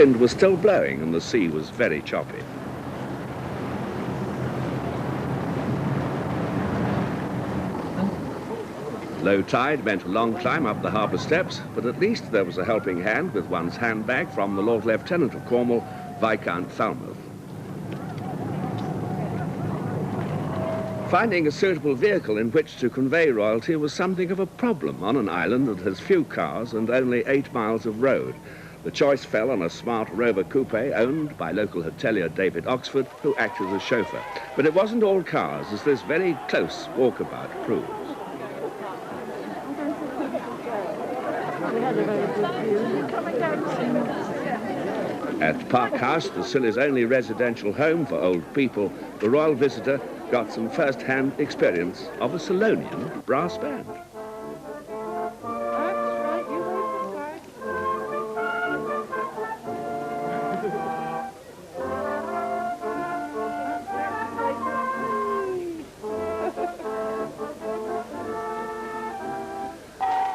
The wind was still blowing and the sea was very choppy. Low tide meant a long climb up the harbour steps, but at least there was a helping hand with one's handbag from the Lord Lieutenant of Cornwall, Viscount Falmouth. Finding a suitable vehicle in which to convey royalty was something of a problem on an island that has few cars and only 8 miles of road. The choice fell on a smart Rover coupe owned by local hotelier David Oxford, who acted as chauffeur. But it wasn't all cars, as this very close walkabout proves. At Park House, the Scilly's only residential home for old people, the royal visitor got some first-hand experience of a Solonian brass band.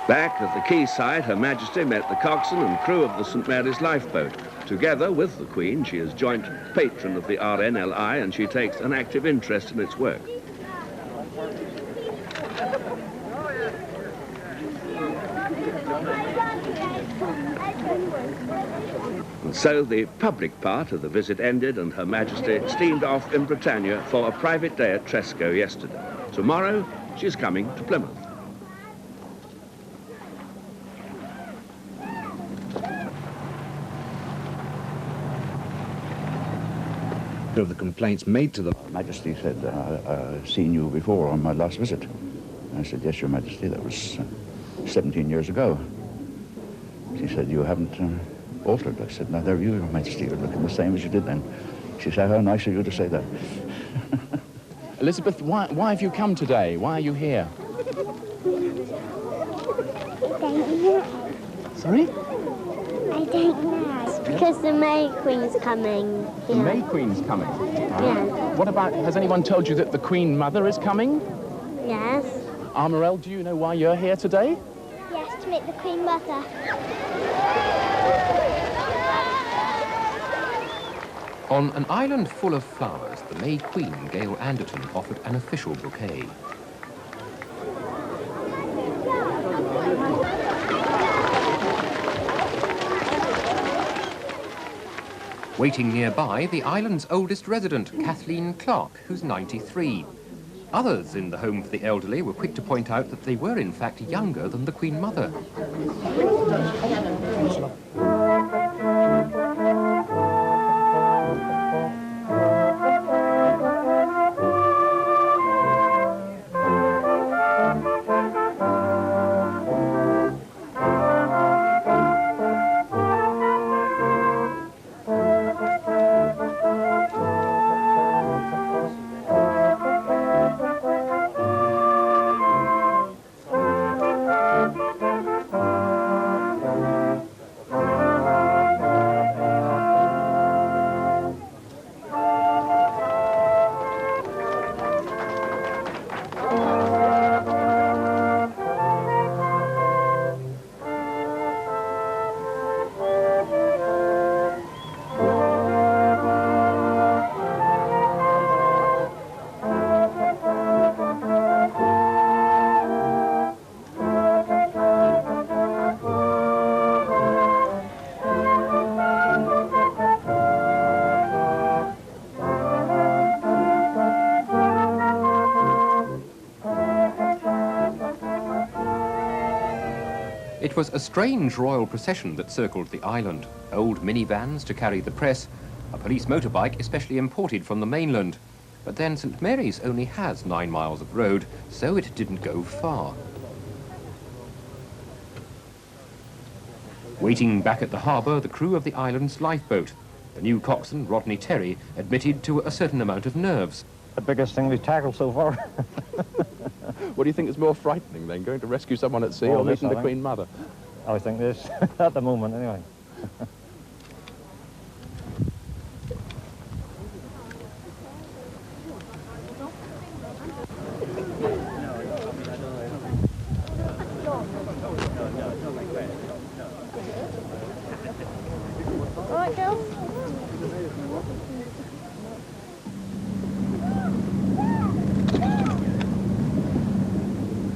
Back at the quayside, Her Majesty met the coxswain and crew of the St Mary's lifeboat. Together with the Queen, she is joint patron of the RNLI and she takes an active interest in its work. And so the public part of the visit ended and Her Majesty steamed off in Britannia for a private day at Tresco yesterday. Tomorrow, she's coming to Plymouth. Of the complaints made to the Her Majesty said, I've seen you before on my last visit. I said, yes, Your Majesty, that was 17 years ago. She said, you haven't altered. I said, neither have you, Your Majesty, you're looking the same as you did then. She said, how nice of you to say that. Elizabeth, why have you come today? Why are you here? Sorry? I don't know. Because the May Queen's coming. The May Queen's coming? Yeah. What about, has anyone told you that the Queen Mother is coming? Yes. Armorel, do you know why you're here today? Yes, to meet the Queen Mother. On an island full of flowers, the May Queen, Gail Anderton, offered an official bouquet. Waiting nearby, the island's oldest resident, Kathleen Clark, who's 93. Others in the home for the elderly were quick to point out that they were in fact younger than the Queen Mother. It was a strange royal procession that circled the island. Old minivans to carry the press, a police motorbike especially imported from the mainland. But then St Mary's only has 9 miles of road, so it didn't go far. Waiting back at the harbour, the crew of the island's lifeboat. The new coxswain, Rodney Terry, admitted to a certain amount of nerves. The biggest thing we've tackled so far. What do you think is more frightening then, going to rescue someone at sea or meeting the Queen Mother? I think this, at the moment anyway. All right,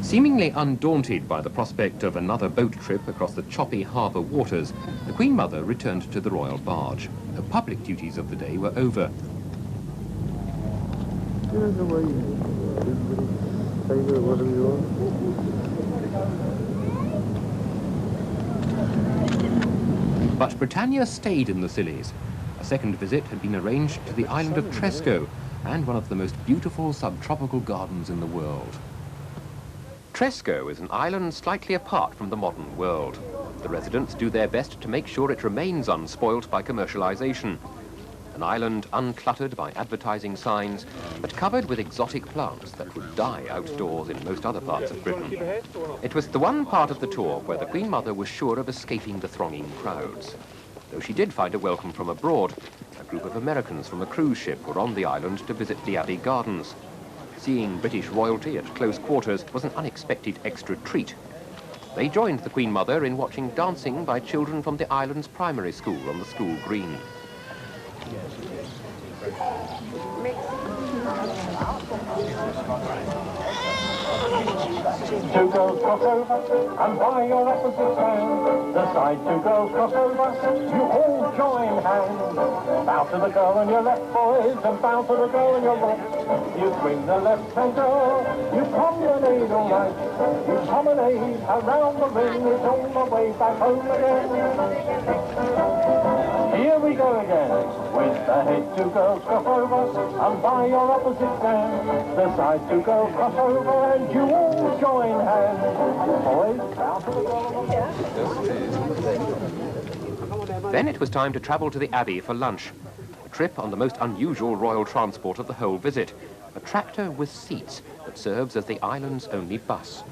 Seemingly undaunted by the prospect of another boat trip across the choppy harbour waters, the Queen Mother returned to the royal barge. Her public duties of the day were over. But Britannia stayed in the Scillies. A second visit had been arranged to the island of Tresco, and one of the most beautiful subtropical gardens in the world. Tresco is an island slightly apart from the modern world. The residents do their best to make sure it remains unspoilt by commercialization. An island uncluttered by advertising signs, but covered with exotic plants that would die outdoors in most other parts of Britain. It was the one part of the tour where the Queen Mother was sure of escaping the thronging crowds. Though she did find a welcome from abroad. A group of Americans from a cruise ship were on the island to visit the Abbey Gardens. Seeing British royalty at close quarters was an unexpected extra treat. They joined the Queen Mother in watching dancing by children from the island's primary school on the school green. Two girls cross over and by your opposite hand. The side two girls cross over, you all join hands. Bow to the girl on your left, boys, and bow to the girl on your right. You swing the left-hand girl, you promenade all right. You promenade around the ring, it's on the way back home again. Here we go again, with the head two girls cross over, and by your opposite hand. The side two girls cross over, and you all join hands. Boys, bow to the girl. Then it was time to travel to the Abbey for lunch. A trip on the most unusual royal transport of the whole visit. A tractor with seats that serves as the island's only bus.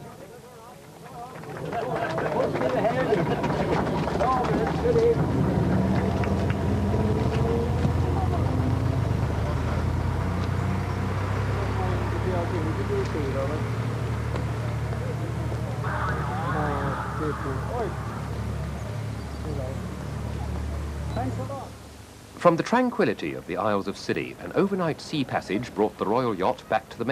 From the tranquility of the Isles of Scilly, an overnight sea passage brought the royal yacht back to the main